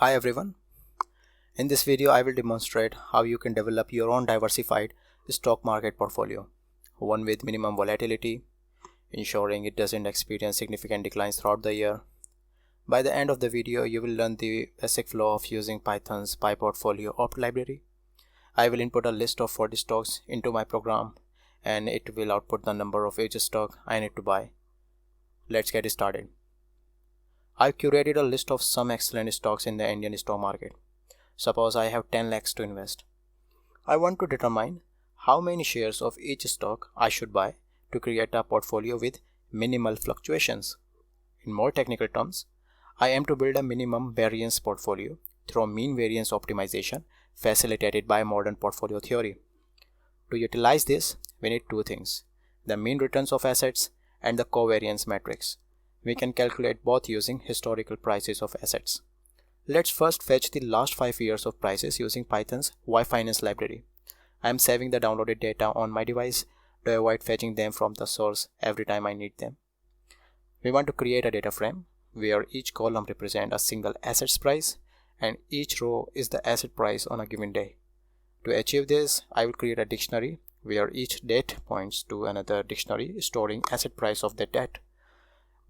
Hi everyone. In this video I will demonstrate how you can develop your own diversified stock market portfolio, one with minimum volatility, ensuring it doesn't experience significant declines throughout the year. By the end of the video you will learn the basic flow of using Python's PyPortfolioOpt library. I will input a list of 40 stocks into my program and it will output the number of each stock I need to buy. Let's get started. I've curated a list of some excellent stocks in the Indian stock market. Suppose I have 10 lakhs to invest. I want to determine how many shares of each stock I should buy to create a portfolio with minimal fluctuations. In more technical terms, I am to build a minimum variance portfolio through mean variance optimization facilitated by modern portfolio theory. To utilize this, we need two things: the mean returns of assets and the covariance matrix. We can calculate both using historical prices of assets. Let's first fetch the last 5 years of prices using Python's yfinance library. I am saving the downloaded data on my device to avoid fetching them from the source every time I need them. We want to create a data frame where each column represents a single asset's price and each row is the asset price on a given day. To achieve this, I will create a dictionary where each date points to another dictionary storing asset price of that date.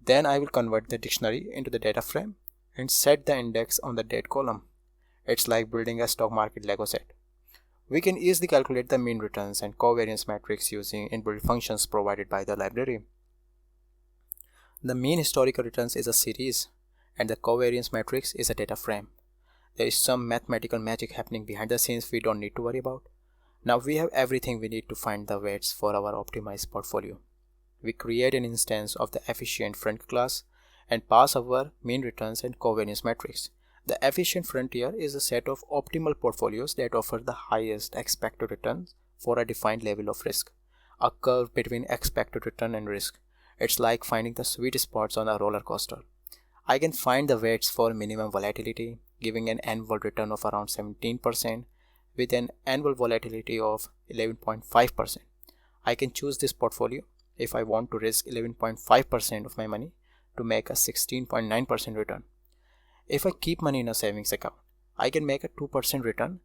Then I will convert the dictionary into the data frame and set the index on the date column. It's like building a stock market Lego set. We can easily calculate the mean returns and covariance matrix using inbuilt functions provided by the library. The mean historical returns is a series and the covariance matrix is a data frame. There is some mathematical magic happening behind the scenes we don't need to worry about. Now we have everything we need to find the weights for our optimized portfolio. We create an instance of the efficient front class and pass our mean returns and covariance matrix. The efficient frontier is a set of optimal portfolios that offer the highest expected returns for a defined level of risk, a curve between expected return and risk. It's like finding the sweet spots on a roller coaster. I can find the weights for minimum volatility, giving an annual return of around 17% with an annual volatility of 11.5%. I can choose this portfolio if I want to risk 11.5% of my money to make a 16.9% return. If I keep money in a savings account, I can make a 2% return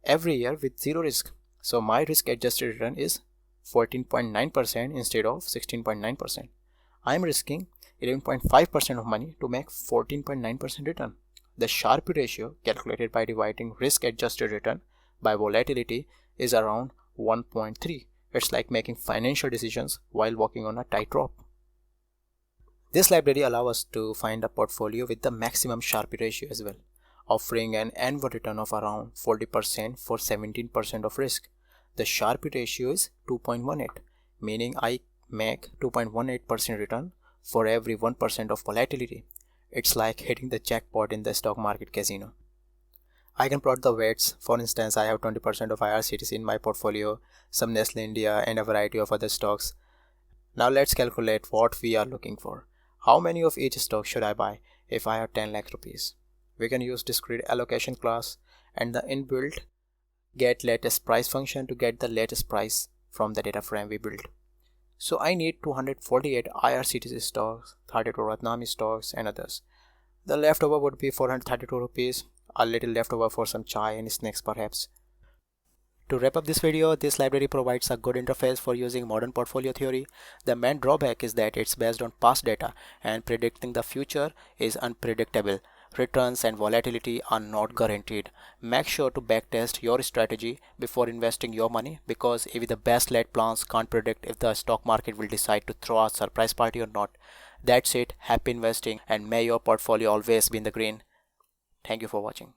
every year with zero risk. So my risk adjusted return is 14.9% instead of 16.9%. I am risking 11.5% of money to make 14.9% return. The Sharpe ratio calculated by dividing risk adjusted return by volatility is around 1.3. It's like making financial decisions while walking on a tightrope. This library allows us to find a portfolio with the maximum Sharpe ratio as well, offering an annual return of around 40% for 17% of risk. The Sharpe ratio is 2.18, meaning I make 2.18% return for every 1% of volatility. It's like hitting the jackpot in the stock market casino. I can plot the weights. For instance, I have 20% of IRCTC in my portfolio, some Nestle India and a variety of other stocks. Now let's calculate what we are looking for. How many of each stock should I buy if I have 10 lakh rupees? We can use discrete allocation class and the inbuilt get latest price function to get the latest price from the data frame we built. So I need 248 IRCTC stocks, 32 Ratnami stocks and others. The leftover would be 432 rupees, a little leftover for some chai and snacks perhaps. To wrap up this video, this library provides a good interface for using modern portfolio theory. The main drawback is that it's based on past data and predicting the future is unpredictable. Returns and volatility are not guaranteed. Make sure to backtest your strategy before investing your money, because even the best laid plans can't predict if the stock market will decide to throw a surprise party or not. That's it. Happy investing and may your portfolio always be in the green. Thank you for watching.